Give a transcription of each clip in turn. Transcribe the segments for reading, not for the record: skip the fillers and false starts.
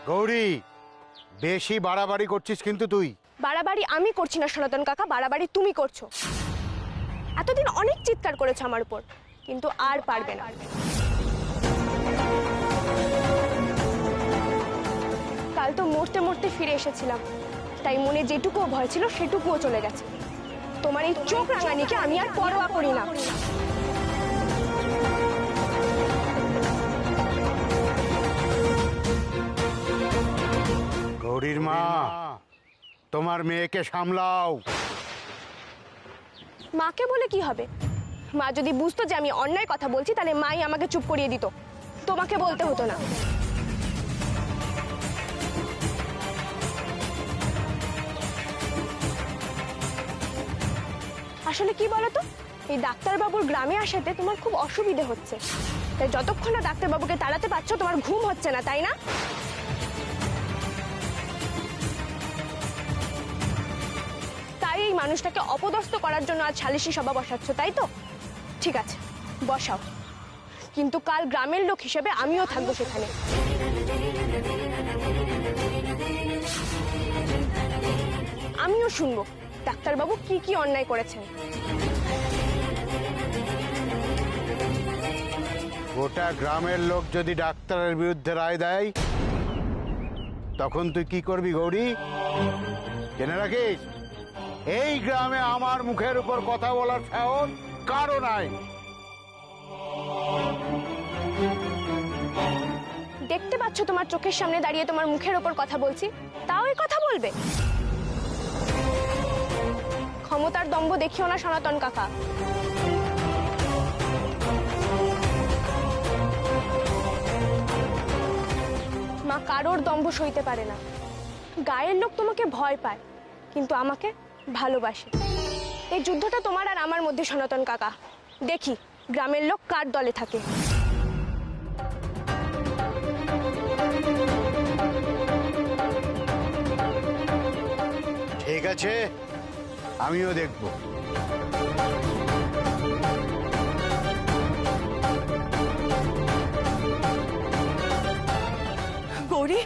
গৌরী, বেশি বাড়াবাড়ি করছিস কিন্তু তুই। বাড়াবাড়ি আমি করছি না সনাতন কাকা, বাড়াবাড়ি তুমি করছো। এতদিন অনেক চিৎকার করেছো আমার উপর, কিন্তু আর পারবে না। কাল তো মরতে মরতে ফিরে এসেছিলাম, তাই মনে যেটুকুও ভয় ছিল সেটুকুও চলে গেছে। তোমার এই চোখ রাঙানিকে আমি আর পরোয়া করি না। গৌরীর মা, তোমার মেয়েকে সামলাও। মাকে বলে কি হবে? মা যদি বুঝতো যে আমি অন্যায় কথা বলছি, তাহলে মাই আমাকে চুপ করিয়ে দিত, তোমাকে বলতে হতো না। আসলে কি বলতো, এই ডাক্তারবাবুর গ্রামে আসাতে তোমার খুব অসুবিধে হচ্ছে, তাই যতক্ষণ না ডাক্তারবাবুকে তাড়াতে পারছো তোমার ঘুম হচ্ছে না, তাই না? তাই এই মানুষটাকে অপদস্থ করার জন্য আজ সালিশি সভা বসাচ্ছ, তাই তো? ঠিক আছে, বসাও, কিন্তু কাল গ্রামের লোক হিসেবে আমিও থাকবো সেখানে। আমিও শুনবো ডাক্তারবাবু কি কি অন্যায় করেছেন। গোটা গ্রামের লোক যদি ডাক্তারের বিরুদ্ধে রায় দেয়, তখন তুই কি করবি গৌরী? জেনে রাখিস, এই গ্রামে আমার মুখের উপর কথা বলার সাহস কারো নাই। দেখতে পাচ্ছ তোমার চোখের সামনে দাঁড়িয়ে তোমার মুখের ওপর কথা বলছি, তাও এই কথা বলবে? ক্ষমতার দম্ভ দেখিও না সনাতন কাকা। মা কারোর দম্ভ সইতে পারে না। গায়ের লোক তোমাকে ভয় পায়, কিন্তু আমাকে ভালোবাসে। এই যুদ্ধটা তোমার আর আমার মধ্যে সনাতন কাকা, দেখি গ্রামের লোক কার দলে থাকে। ঠিক আছে, আমিও দেখব। গৌরী,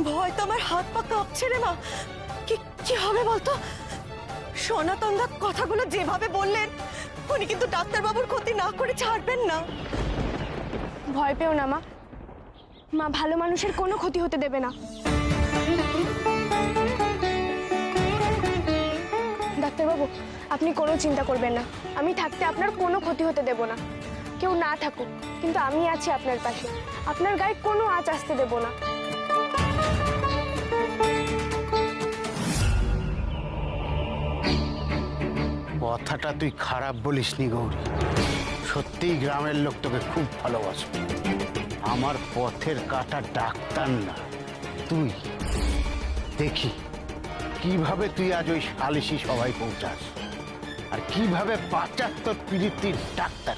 ভয় তো আমার হাত পা কাঁপছে রে মা। কি কি হবে বলতো? সনাতন দা কথাগুলো যেভাবে বললেন, উনি কিন্তু ডাক্তারবাবুর ক্ষতি না করে ছাড়বেন না। ভয় পেও না মা, মা ভালো মানুষের কোনো ক্ষতি হতে দেবে না। ডাক্তারবাবু, আপনি কোনো চিন্তা করবেন না, আমি থাকতে আপনার কোনো ক্ষতি হতে দেব না। কেউ না থাকুক, কিন্তু আমি আছি আপনার পাশে, আপনার গায়ে কোনো আঁচ আসতে দেব না। কথাটা তুই খারাপ বলিসনি গৌরী, সত্যিই গ্রামের লোক তোকে খুব ভালোবাসে। আমার পথের কাটা ডাক্তার না তুই। দেখি কিভাবে তুই আজ ওই সালিশি সবাই পৌঁছাস, আর কিভাবে 75 পীড়িতির ডাক্তার।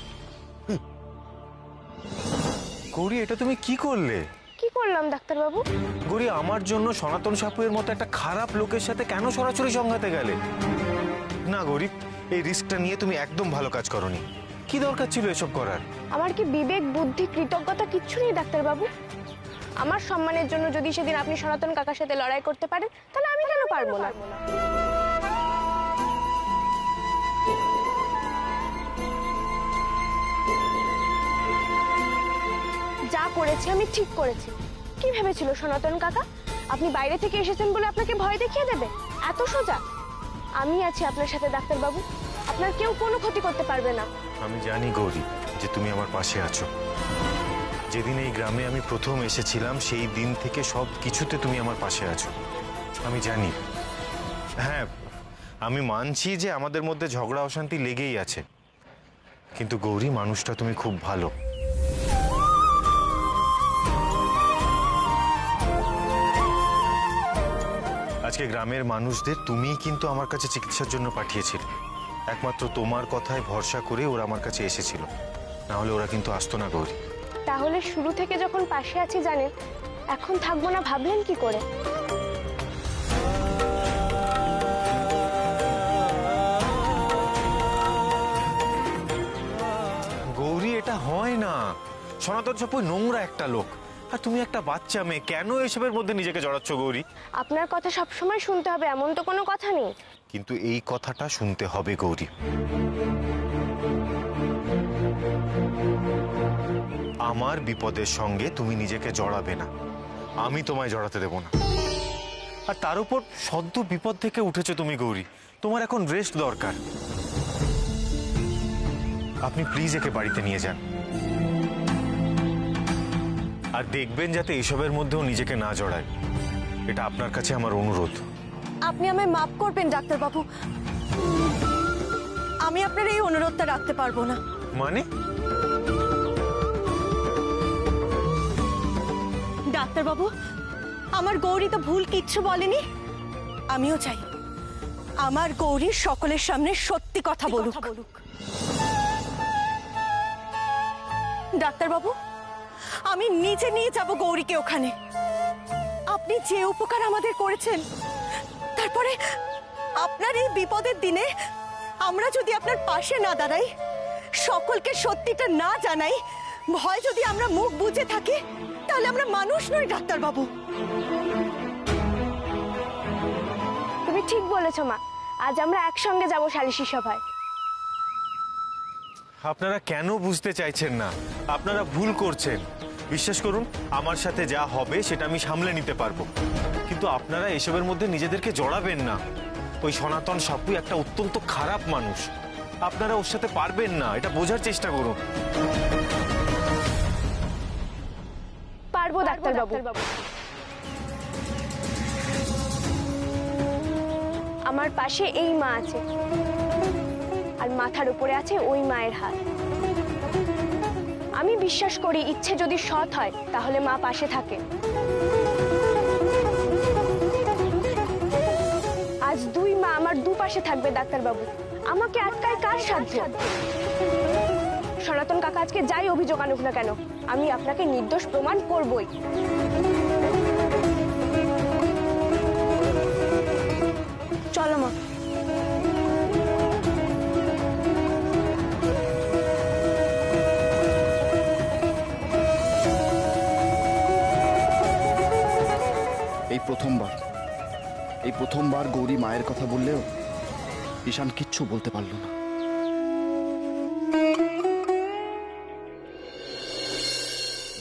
গৌরী, এটা তুমি কি করলে? কি করলাম ডাক্তারবাবু? গৌরী, আমার জন্য সনাতন সাপুয়ের মতো একটা খারাপ লোকের সাথে কেন সরাসরি সংঘাতে গেলে? না গৌরী, এই রিস্কটা নিয়ে তুমি একদম ভালো কাজ করোনি। কি দরকার ছিল এসব করার? আমার কি বিবেক, বুদ্ধি, কৃতজ্ঞতা কিচ্ছু নেই ডাক্তারবাবু? আমার সম্মানের জন্য যদি সেদিন আপনি সনাতন কাকার সাথে লড়াই করতে পারেন, তাহলে আমি কেন পারবো না? যা করেছি আমি ঠিক করেছি। কি ভেবেছিল সনাতন কাকা, আপনি বাইরে থেকে এসেছেন বলে আপনাকে ভয় দেখিয়ে দেবে? এত সোজা? আমি আছি আপনার সাথে ডাক্তারবাবু, আপনার কেউ কোনো ক্ষতি করতে পারবে না। আমি জানি গৌরী যে তুমি আমার পাশে আছো। যেদিন এই গ্রামে আমি প্রথম এসেছিলাম, সেই দিন থেকে সব কিছুতে তুমি আমার পাশে আছো, আমি জানি। হ্যাঁ, আমি মানছি যে আমাদের মধ্যে ঝগড়া অশান্তি লেগেই আছে, কিন্তু গৌরী, মানুষটা তুমি খুব ভালো। আজকে গ্রামের মানুষদের তুমিই কিন্তু আমার কাছে চিকিৎসার জন্য পাঠিয়েছিলে। একমাত্র তোমার কথায় ভরসা করে ওরা আমার কাছে এসেছিল, না হলে ওরা কিন্তু আসতো না গৌরী। তাহলে শুরু থেকে যখন পাশে আছি জানেন, এখন থাকবো না ভাবলেন কি করে? গৌরী, এটা হয় না। সনাতন সাপুই নোংরা একটা লোক, আর তুমি একটা বাচ্চা মেয়ে, কেন এসবের মধ্যে নিজেকে জড়াচ্ছ গৌরী? আপনার কথা সবসময় শুনতে হবে এমন তো কোনো কথা নেই। কিন্তু এই কথাটা শুনতে হবে গৌরী। আমার বিপদের সঙ্গে তুমি নিজেকে জড়াবে না, আমি তোমায় জড়াতে দেব না। আর তার উপর সদ্য বিপদ থেকে উঠেছো তুমি গৌরী, তোমার এখন রেস্ট দরকার। আপনি প্লিজ একে বাড়িতে নিয়ে যান, আর দেখবেন যাতে এসবের মধ্যেও নিজেকে না জড়ায়। এটা আপনার কাছে আমার অনুরোধ। আপনি আমায় মাফ করবেন ডাক্তারবাবু, আমি আপনার এই অনুরোধটা রাখতে পারবো না। মানে? ডাক্তারবাবু, আমার গৌরী তো ভুল কিচ্ছু বলেনি। আমিও চাই আমার গৌরী সকলের সামনে সত্যি কথা বলুক। ডাক্তারবাবু, আমি নিজে নিয়ে যাব গৌরীকে ওখানে। আপনি যে উপকার আমাদের করেছেন, তারপরে আপনার এই বিপদের দিনে আমরা যদি আপনার পাশে না দাঁড়াই, সকলকে সত্যিটা না জানাই, ভয় যদি আমরা মুখ বুজে থাকি, তাহলে আমরা মানুষ নই ডাক্তারবাবু। তুমি ঠিক বলেছো মা, আজ আমরা একসঙ্গে যাব সালিশি সভায়। আপনারা কেন বুঝতে চাইছেন না? আপনারা ভুল করছেন। বিশ্বাস করুন, আমার সাথে যা হবে সেটা আমি সামলে নিতে পারবো, কিন্তু আপনারা এসবের মধ্যে নিজেদেরকে জড়াবেন না। ওই সনাতন সাপু একটা অত্যন্ত খারাপ মানুষ, আপনারা ওর সাথে পারবেন না, এটা বোঝার চেষ্টা করুন। পারবো ডাক্তারবাবু। আমার পাশে এই মা আছে, আর মাথার উপরে আছে ওই মায়ের হাত। আমি বিশ্বাস করি ইচ্ছে যদি সৎ হয় তাহলে মা পাশে থাকে। আজ দুই মা আমার দুপাশে থাকবে ডাক্তারবাবু, আমাকে আটকায় কার সাধ্য? সনাতন কাকা আজকে যাই অভিযোগ আনুক না কেন, আমি আপনাকে নির্দোষ প্রমাণ করবই। চলো মা। এই প্রথমবার গৌরী মায়ের কথা বললেও ঈশান কিচ্ছু বলতে পারল না।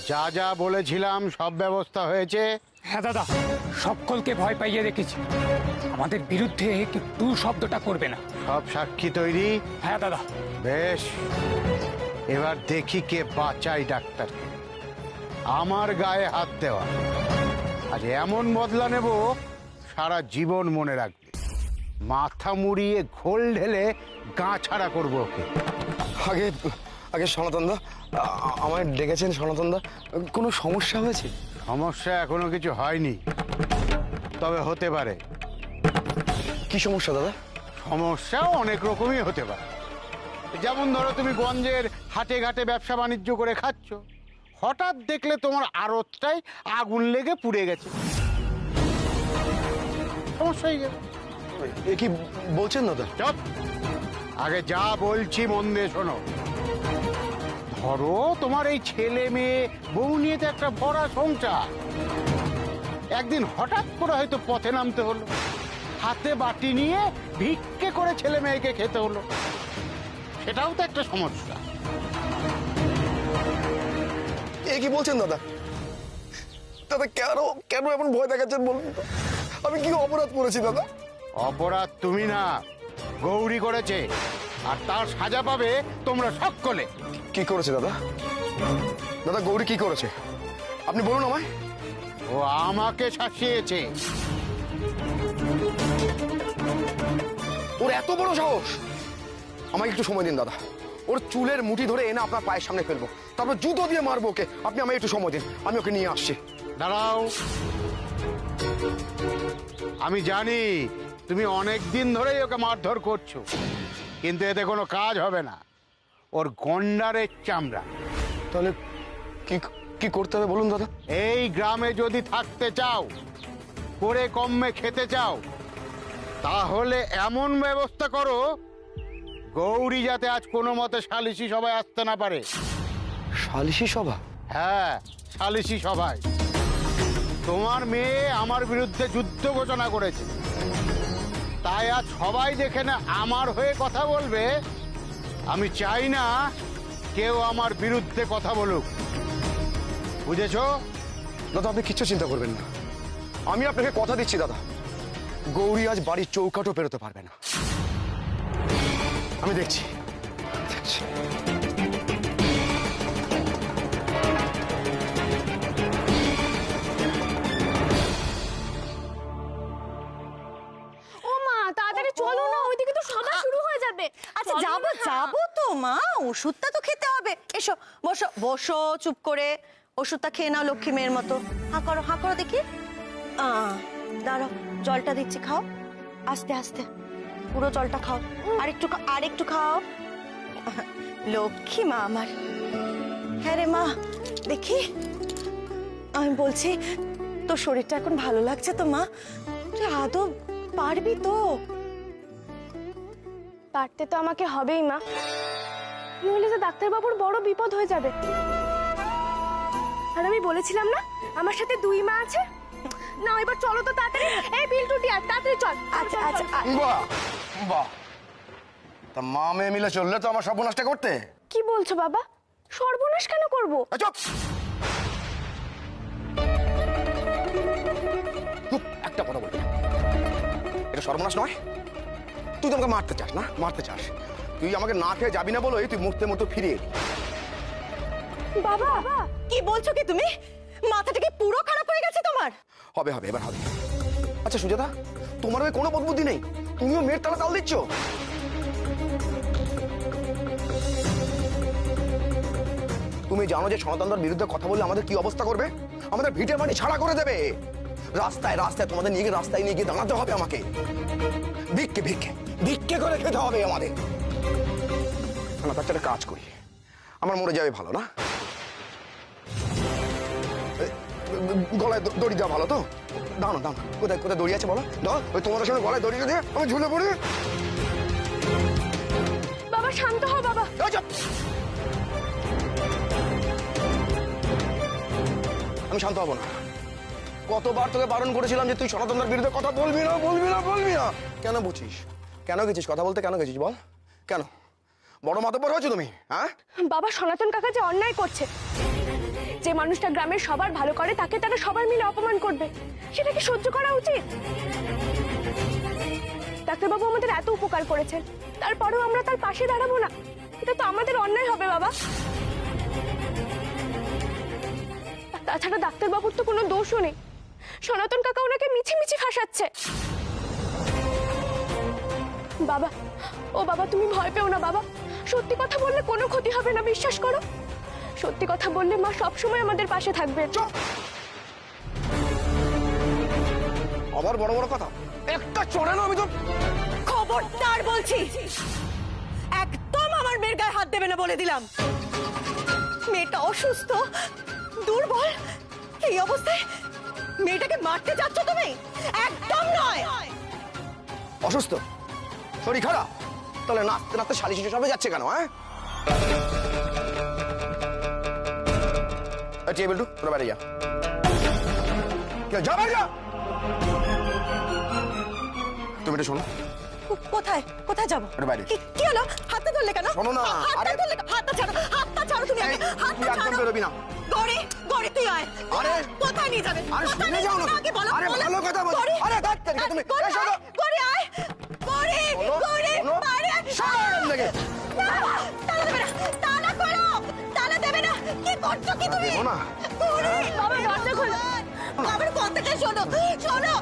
যা যা বলেছিলাম সব ব্যবস্থা হয়েছে। হ্যাঁ দাদা, সকলকে ভয় পাইয়ে রেখেছি। আমাদের বিরুদ্ধে একটু শব্দটা করবে না। সব সাক্ষী তৈরি? হ্যাঁ দাদা। বেশ, এবার দেখি কে বাঁচাই ডাক্তারকে। আমার গায়ে হাত দেওয়া আজ এমন বদলা নেব সারা জীবন মনে রাখবে। মাথা মুড়িয়ে ঘোল ঢেলে গা ছাড়া করবো ওকে। আগে আগে সনাতনদা, আমায় ডেকেছেন সনাতনদা? কোনো সমস্যা হয়েছে? সমস্যা এখনো কিছু হয়নি, তবে হতে পারে। কি সমস্যা দাদা? সমস্যা অনেক রকমই হতে পারে। যেমন ধরো, তুমি গঞ্জের হাটে ঘাটে ব্যবসা বাণিজ্য করে খাচ্ছ, হঠাৎ দেখলে তোমার আড়তটাই আগুন লেগে পুড়ে গেছে, সমস্যা হয়ে গেল। এ কি বলছেন দাদা? চুপ! আগে যা বলছি মন দিয়ে শোনো। ধরো, তোমার এই ছেলে মেয়ে বউ নিয়ে তো একটা ভরা সংসার। একদিন হঠাৎ করে হয়তো পথে নামতে হলো, হাতে বাটি নিয়ে ভিক্ষে করে ছেলে মেয়েকে খেতে হলো, সেটাও তো একটা সমস্যা। এ কি বলছেন দাদা? দাদা কেন কেন এমন ভয় দেখাচ্ছেন বলুন তো? আমি কি অপরাধ করেছি দাদা? অপরাধ তুমি না, গৌরী করেছে, আর তার সাজা পাবে তোমরা সকলে। কি করেছে দাদা? দাদা গৌরী কি করেছে আপনি বলুন আমায়। ও আমাকে শাসিয়েছে। ওর এত বড় সাহস! আমাকে একটু সময় দিন দাদা, ওর চুলের মুঠি ধরে এনে আপনার পায়ের সামনে ফেলবো, তারপর জুতো দিয়ে মারবো ওকে। আপনি আমায় একটু সময় দিন, আমি ওকে নিয়ে আসছি। দাঁড়াও, আমি জানি তুমি অনেক দিন ধরেই ওকে মারধর করছো, কিন্তু এতে কোনো কাজ হবে না। ওর গন্ডারের চামড়া। তাহলে কি কি করতে হবে বলুন দাদা? এই গ্রামে যদি থাকতে চাও, করে কমে খেতে চাও, তাহলে এমন ব্যবস্থা করো গৌরী যাতে আজ কোনো মতে সালিশি সভায় আসতে না পারে। সালিশি সভা? হ্যাঁ, সালিশি সভায় তোমার মেয়ে আমার বিরুদ্ধে যুদ্ধ ঘোষণা করেছে, তাই আজ সবাই যেখানে আমার হয়ে কথা বলবে, আমি চাই না কেউ আমার বিরুদ্ধে কথা বলুক। বুঝেছো? দাদা আপনি কিচ্ছু চিন্তা করবেন না, আমি আপনাকে কথা দিচ্ছি দাদা, গৌরী আজ বাড়ির চৌকাঠও পেরোতে পারবে না। আমি দেখছি দেখছি। ও মা, তাড়াতাড়ি চলো না, ওইদিকে তো সভা শুরু হয়ে যাবে। আচ্ছা চলো যাবো না। যাবো তো মা, ওষুধটা তো খেতে হবে। এসো বসো বসো চুপ করে, ওষুধটা খেয়ে নাও লক্ষ্মী মেয়ের মতো। হাঁ করো দেখি। দাঁড়াও, জলটা দিচ্ছি, খাও আস্তে আস্তে, পুরো জলটা খাও। আরেকটু খাও। লক্ষ্মী মা আমার। হ্যাঁ রে মা, দেখি আমি বলছি, তোর শরীরটা এখন ভালো লাগছে তো মা? তুই আদৌ পারবি তো? পারতে তো আমাকে হবেই মা, নইলে যে ডাক্তারবাবুর বড় বিপদ হয়ে যাবে। আর আমি বলেছিলাম না আমার সাথে দুই মা আছে। না এবার চলো তো তাড়াতাড়ি। এই বিলটুটি আর তাড়াতাড়ি চল। আচ্ছা আচ্ছা বাহ বাহ, তা মা মেয়ে মিলে চললে তো আমার সর্বনাশটা করতে। কি বলছো বাবা? সর্বনাশ কেন করব? চুপ চুপ, একটা কথা বলবি না। এটা সর্বনাশ নয়। তুই তো আমাকে মারতে চাস না, মারতে চাস। তুই আমাকে না খেয়ে যাবি না বলো, তুই মুহূর্তে মতো ফিরে এলি। বাবা কি বলছো কি তুমি? মাথাটা কি পুরো খারাপ হয়ে গেছে তোমার? হবে হবে, এবার হবে। আচ্ছা সুজাতা, তোমার ওই কোনো বোধবুদ্ধি নেই? তুমিও মেয়ের তালা তাল দিচ্ছ। তুমি জানো যে সনাতনদার বিরুদ্ধে কথা বললে আমাদের কি অবস্থা করবে? আমাদের ভিটে বাড়ি ছাড়া করে দেবে। রাস্তায় রাস্তায় তোমাদের নিয়ে গিয়ে রাস্তায় নিয়ে গিয়ে দাঁড়াতে হবে আমাকে। ভিক্ষে ভিক্ষে ভিক্ষে করে খেতে হবে আমাদের। না তার একটা কাজ করি, আমার মরে যাবে ভালো না? গলায় দড়ি দেওয়া ভালো তো? দাও না, কোথায় কোথায় দড়ি আছে বলো? দাও, ওই তোমাদের সঙ্গে গলায় দড়ি দিয়ে আমি ঝুলে পড়ি। বাবা শান্ত হও বাবা। এই চুপ! আমি শান্ত হব না। কতবার তোকে বারণ করেছিলাম যে তুই সনাতনদার বিরুদ্ধে কথা বলবি না, বলবি না, বলবি না। কেন বুঝিস? কেন গেছিস কথা বলতে? কেন গেছিস বল? কেন বড় মাতব্বর হয়েছো তুমি? হ্যাঁ বাবা, সনাতন কাকা যে অন্যায় করছে, যে মানুষটা গ্রামের সবার ভালো করে তাকে তারা সবাই মিলে অপমান করবে, সেটা কি সহ্য করা উচিত? ডাক্তারবাবু আমাদের এত উপকার করেছেন, তারপরেও আমরা তার পাশে দাঁড়াবো না? এটা তো আমাদের অন্যায় হবে বাবা। আর তাছাড়া ডাক্তারবাবুর তো কোনো দোষও নেই, সনাতন কাকা ওনাকে মিছি ফাঁসাচ্ছে। বাবা, ও বাবা তুমি ভয় পেও না বাবা, সত্যি কথা বললে কোনো ক্ষতি হবে না, বিশ্বাস করো। সত্যি কথা বললে মা সবসময় আমাদের পাশে থাকবে। আবার বড় বড় কথা একটা চড়ে না, আমি তো খবরদার বলছি, একদম আমার মেয়ের গায়ে হাত দেবে না বলে দিলাম। মেয়েটা অসুস্থ, দুর্বল, এই অবস্থায় মেয়েটাকে মারতে যাচ্ছ তুমি? একদম নয়। অসুস্থ, শরীর খারাপ, তাহলে নাচতে নাচতে শালিশি সবে যাচ্ছে কেন? হ্যাঁ টেবিলটু তোরা বাইরে যা, যা বাইরে যা। তুমি এটা শোনো। কোথায় কোথায় যাবো? এটা বাইরে। কি হলো? হাতটা ধরলে কেন? শোনো না, হাতটা ধরলে কেন? হাতটা ছাড়ো তুমি আগে। তুই একদম বেরোবি না। গড়ি তুই আয়। আরে কোথায় নিয়ে যাবে? আরে শুনে যাও না। আগে বলো। আরে ভালো কথা বল। আরে দেখ তুমি এসো তো। গড়ি আয়। গড়ি বাইরে আয়। দেখে তালা করো। তালা দেবে না। কি করছো কি তুমি? দেবো না। গড়ি বাবা দরজা খোলো। আমার কথাটা শোনো।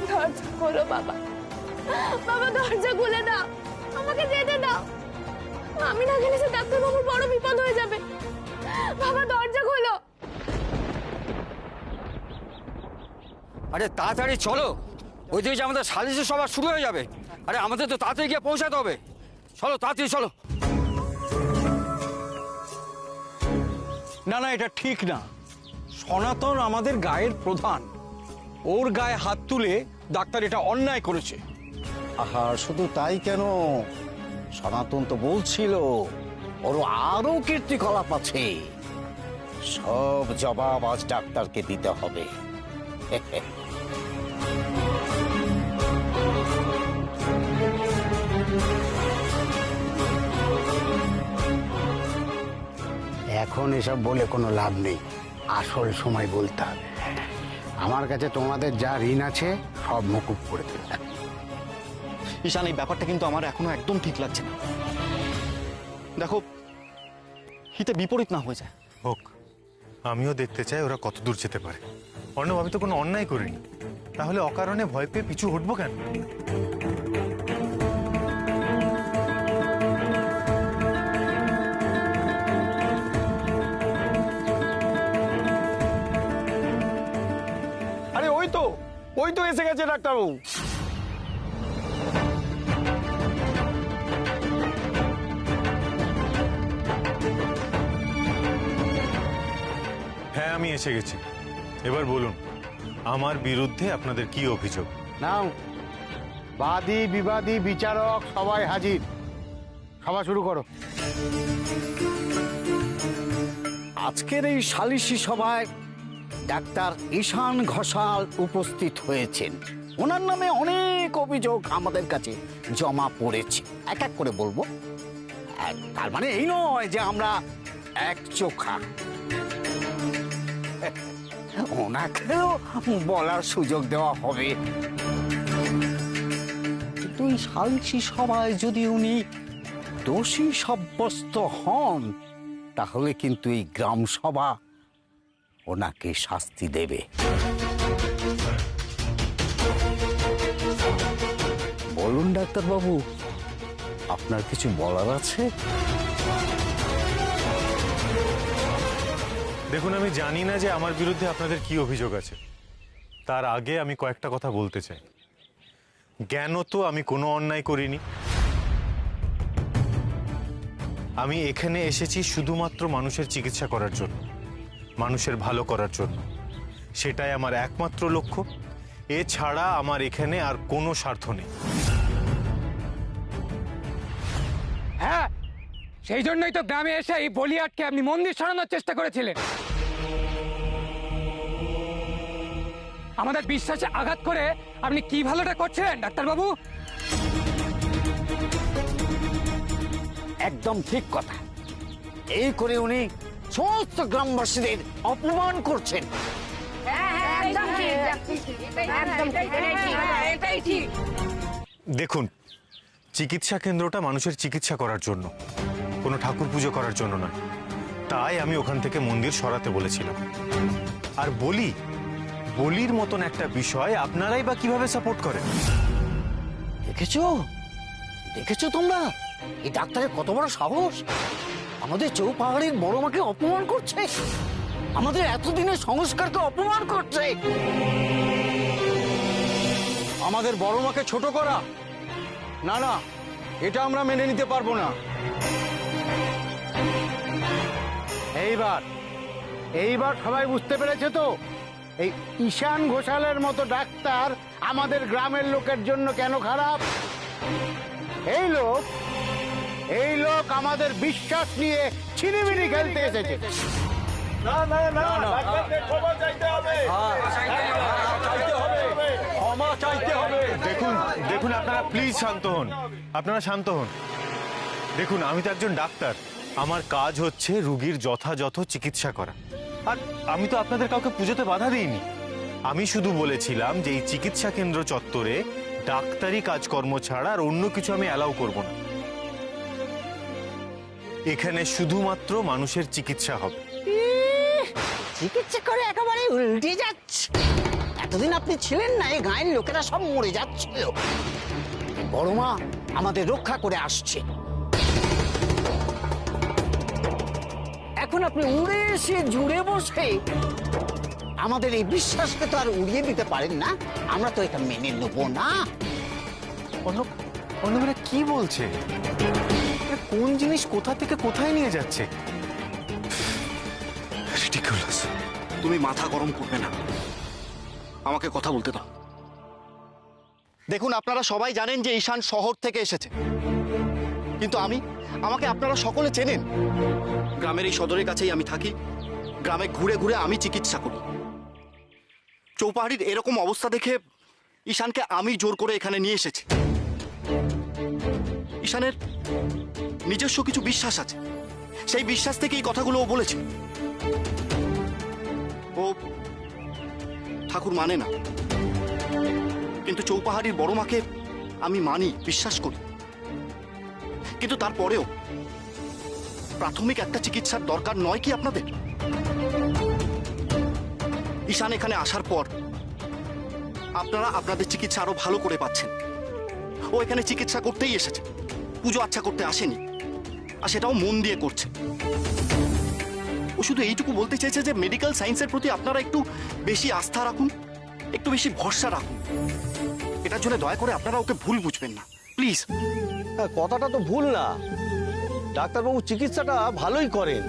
দরজা খোলো বাবা, বাবা দরজা খুলে দাও, আমাকে যেতে দাও। আমি না গেলে ডাক্তারবাবুর বড় বিপদ হয়ে যাবে। বাবা দরজা খোলো। আরে তাড়াতাড়ি চলো, ওইদিকে যে আমাদের সালিশি সভা শুরু হয়ে যাবে। আরে আমাদের তো তাড়াতাড়ি গিয়ে পৌঁছাতে হবে, চলো তাড়াতাড়ি চলো। না না, এটা ঠিক না। সনাতন আমাদের গায়ের প্রধান, ওর গায়ে হাত তুলে ডাক্তার এটা অন্যায় করেছে। আহা, শুধু তাই কেন, সনাতন তো বলছিল ওর আরো কীর্তিকলাপ আছে। সব জবাব আজ ডাক্তারকে দিতে হবে। এখন এসব বলে কোনো লাভ নেই, আসল সময় বলতে হবে। আমার কাছে তোমাদের যা ঋণ আছে সব মকুব করে দেবে। ঈশান, এই ব্যাপারটা কিন্তু আমার এখনো একদম ঠিক লাগছে না। দেখো, হিতে বিপরীত না হয়ে যায়। হোক, আমিও দেখতে চাই ওরা কত দূর যেতে পারে। অর্ণব, আমি তো কোনো অন্যায় করিনি, তাহলে অকারণে ভয় পেয়ে পিছু হটবো কেন? আরে ওই তো এসে গেছে ডাক্তারবাবু। হ্যাঁ, আমি এসে গেছি। এবার বলুন, আমার বিরুদ্ধে আপনাদের কি অভিযোগ? নাও, বাদী বিবাদী বিচারক সবাই হাজির, সভা শুরু করো। আজকের এই সালিশি সভায় ডাক্তার ঈশান ঘোষাল উপস্থিত হয়েছেন। ওনার নামে অনেক অভিযোগ আমাদের কাছে জমা পড়েছে, এক এক করে বলবো। তার মানে এই নয় যে আমরা একচোখা, ওনাকেও বলার সুযোগ দেওয়া হবে। কিন্তু এই সালিশি সভায় যদি উনি দোষী সাব্যস্ত হন, তাহলে কিন্তু এই গ্রাম সভা ওনাকে শাস্তি দেবে। বলুন ডাক্তারবাবু, আপনার কিছু বলার আছে? দেখুন, আমি জানি না যে আমার বিরুদ্ধে আপনাদের কি অভিযোগ আছে। তার আগে আমি কয়েকটা কথা বলতে চাই। জ্ঞানত আমি কোনো অন্যায় করিনি। আমি এখানে এসেছি শুধুমাত্র মানুষের চিকিৎসা করার জন্য, মানুষের ভালো করার জন্য। সেটাই আমার একমাত্র লক্ষ্য। এছাড়া আমার এখানে আর কোনো স্বার্থ নেই। হ্যাঁ, সেই জন্যই তো গ্রামে এসে এই বলিয়াটকে আপনি মন্দির সরানোর চেষ্টা করেছিলেন। আমাদের বিশ্বাসে আঘাত করে আপনি কি ভালোটা করছিলেন ডাক্তারবাবু? একদম ঠিক কথা। এই করে উনি সমস্ত গ্রামবাসীদের অপমান করছেন। দেখুন, চিকিৎসা কেন্দ্রটা মানুষের চিকিৎসা করার জন্য, কোনো ঠাকুর পুজো করার জন্য নয়। তাই আমি ওখান থেকে মন্দির সরাতে বলেছিলাম। আর বলির মতন একটা বিষয় আপনারাই বা কিভাবে সাপোর্ট করেন? দেখেছো তোমরা এই ডাক্তারের কত বড় সাহস? আমাদের চৌপাহাড়ির বড় মাকে অপমান করছে, আমাদের এতদিনের সংস্কারকে অপমান করছে। আমাদের বড় মাকে ছোট করা, না না, এটা আমরা মেনে নিতে পারবো না। এইবার সবাই বুঝতে পেরেছে তো, এই ঈশান ঘোষালের মতো ডাক্তার আমাদের গ্রামের লোকের জন্য কেন খারাপ? এই লোক আমাদের বিশ্বাস নিয়ে ছিনিমিনি খেলতে এসেছে। ক্ষমা চাইতে হবে। দেখুন আপনারা প্লিজ শান্ত হন, আপনারা শান্ত হন। দেখুন, আমি তো একজন ডাক্তার, আমার কাজ হচ্ছে রোগীর যথাযথ চিকিৎসা করা। আর আমি তো আপনাদের কাউকে পুজোতে বাধা দিইনি। আমি শুধু বলেছিলাম যে এই চিকিৎসা কেন্দ্র চত্বরে ডাক্তারি কাজকর্ম ছাড়া আর অন্য কিছু আমি অ্যালাউ করব না। এখানে শুধুমাত্র মানুষের চিকিৎসা হবে। চিকিৎসা করে একেবারে উল্টে যাচ্ছে। এতদিন আপনি ছিলেন না, এই গায়ের লোকেরা সব মরে যাচ্ছিল। বড় মা আমাদের রক্ষা করে আসছে। এখন আপনি উড়ে এসে জুড়ে বসে আমাদের এই বিশ্বাসকে তো আর উড়িয়ে দিতে পারেন না। আমরা তো এটা মেনে নেব না। অন্যরা কি বলছে? কোন জিনিস কোথা থেকে কোথায় নিয়ে যাচ্ছে? Ridiculous. তুমি মাথা গরম করবে না, আমাকে কথা বলতে দাও। দেখুন, আপনারা সবাই জানেন যে ঈশান শহর থেকে এসেছে, কিন্তু আমাকে আপনারা সকলে চেনেন। গ্রামের এই সদরের কাছেই আমি থাকি, গ্রামে ঘুরে ঘুরে আমি চিকিৎসা করি। চৌপাহাড়ির এরকম অবস্থা দেখে ঈশানকে আমি জোর করে এখানে নিয়ে এসেছি। ঈশানের নিজস্ব কিছু বিশ্বাস আছে, সেই বিশ্বাস থেকে এই কথাগুলো ও বলেছে। ও ঠাকুর মানে না, কিন্তু চৌপাহাড়ির বড় মাকে আমি মানি, বিশ্বাস করি। কিন্তু তারপরেও প্রাথমিক একটা চিকিৎসার দরকার নয় কি আপনাদের? ঈশান এখানে আসার পর আপনারা আপনাদের চিকিৎসা আরো ভালো করে পাচ্ছেন। ও এখানে চিকিৎসা করতেই এসেছে, পুজো আচ্ছা করতে আসেনি, আর সেটাও মন দিয়ে করছে। ও শুধু এইটুকু বলতে চাইছে যে মেডিকেল সায়েন্সের প্রতি আপনারা একটু বেশি আস্থা রাখুন, একটু বেশি ভরসা রাখুন। এটার জন্য দয়া করে আপনারা ওকে ভুল বুঝবেন না, প্লিজ। হ্যাঁ, কথাটা তো ভুল না, ডাক্তারবাবু চিকিৎসাটা ভালোই করেন।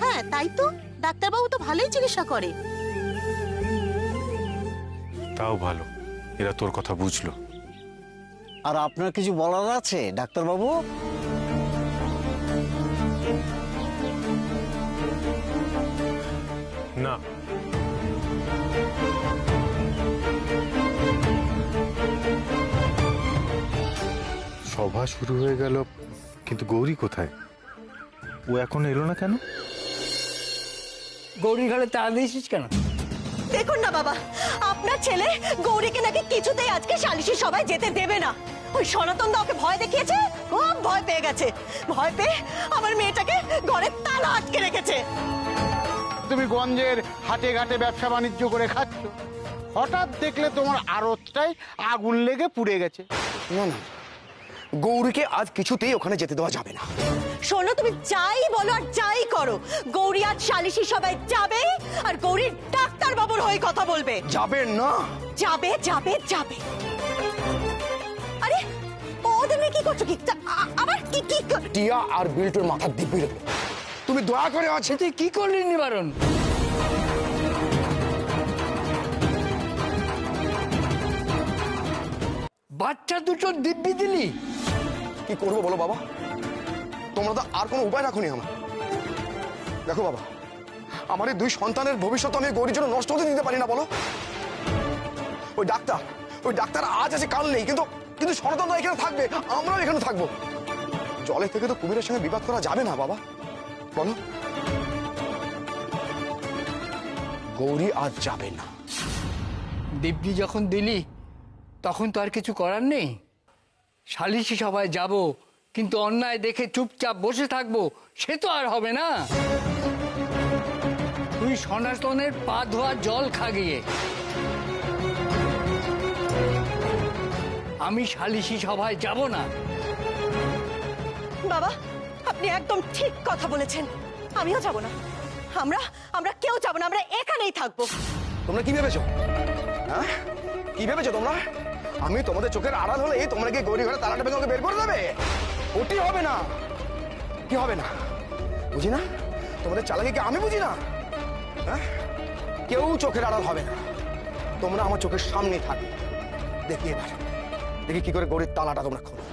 হ্যাঁ তাই তো, ডাক্তারবাবু তো ভালোই চিকিৎসা করে। তাও ভালো, এরা তোর কথা বুঝলো। আর আপনার কিছু বলার আছে ডাক্তারবাবু? না, সভা শুরু হয়ে গেল, কিন্তু গৌরী কোথায়? ও এখন এলো না কেন? গৌরীর ঘরে তাড়া দিয়েছিস কেন? দেখুন না বাবা, আপনার ছেলে গৌরীকে নাকি কিছুতেই আজকে সালিশি সভায় যেতে দেবে না। ওই সনাতন দা ওকে ভয় দেখিয়েছে, খুব ভয় পেয়ে গেছে। ভয় পেয়ে আমার মেয়েটাকে ঘরে তালা আটকে রেখেছে। তুমি গঞ্জের হাটে ঘাটে ব্যবসা বাণিজ্য করে খাচ্ছ, হঠাৎ দেখলে তোমার আড়তটাই আগুন লেগে পুড়ে গেছে। না না, গৌরীকে আজ কিছুতেই ওখানে যেতে দেওয়া যাবে না। শোনো, তুমি যাই বলো আর যাই করো, গৌরী আজ সালিশি সভায় যাবে, আর গৌরীর ডাক্তার বাবুর হয়ে কথা বলবে। যাবে না? যাবে যাবে যাবে। আরে ওদের মেয়ে কি করছো? কি আবার কি কি টিয়া আর বিল্টুর মাথার দিব্যি রেখো। তুমি দয়া করে আছে তুই কি করলি নিবারণ? বাচ্চা দুটো দিব্যি দিলি? কি করবো বলো বাবা, তোমরা তো আর কোনো উপায় রাখোনি আমার। দেখো বাবা, আমার এই দুই সন্তানের ভবিষ্যৎ আমি গৌরীর জন্য নষ্ট হতে দিতে পারি না, বলো। ওই ডাক্তার আজ আছে কাল নেই, কিন্তু কিন্তু সনাতন দা এখানে থাকবে, আমরাও এখানে থাকবো। জলে থেকে তো কুমিরের সঙ্গে বিবাদ করা যাবে না বাবা, বলো। গৌরী আজ যাবে না। দিব্যি যখন দিলি তখন তো আর কিছু করার নেই। সালিশি সভায় যাব, কিন্তু অন্যায় দেখে চুপচাপ বসে থাকবো, সে তো আর হবে না। তুই সনাতনের পা ধোয়া জল খাগিয়ে আমি সালিশি সভায় যাব না। বাবা, আপনি একদম ঠিক কথা বলেছেন। আমিও যাব না, আমরা কেউ যাব না, আমরা এখানেই থাকবো। তোমরা কি ভেবেছো? হ্যাঁ, কি ভেবেছো তোমরা? আমি তোমাদের চোখের আড়াল হলে তোমরা কি গৌরী ঘরে তালাটা ভেঙে ওকে বের করে দেবে? ওটি হবে না। কি হবে না বুঝি না? তোমাদের চালাকি আমি বুঝি না? হ্যাঁ, কেউ চোখের আড়াল হবে না, তোমরা আমার চোখের সামনে থাকবে। দেখি এবার, দেখি কি করে গৌরীর তালাটা তোমরা খোলো।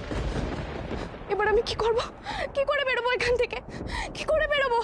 এবার আমি কি করব? কি করে বেরোবো এখান থেকে? কি করে বেরোবো?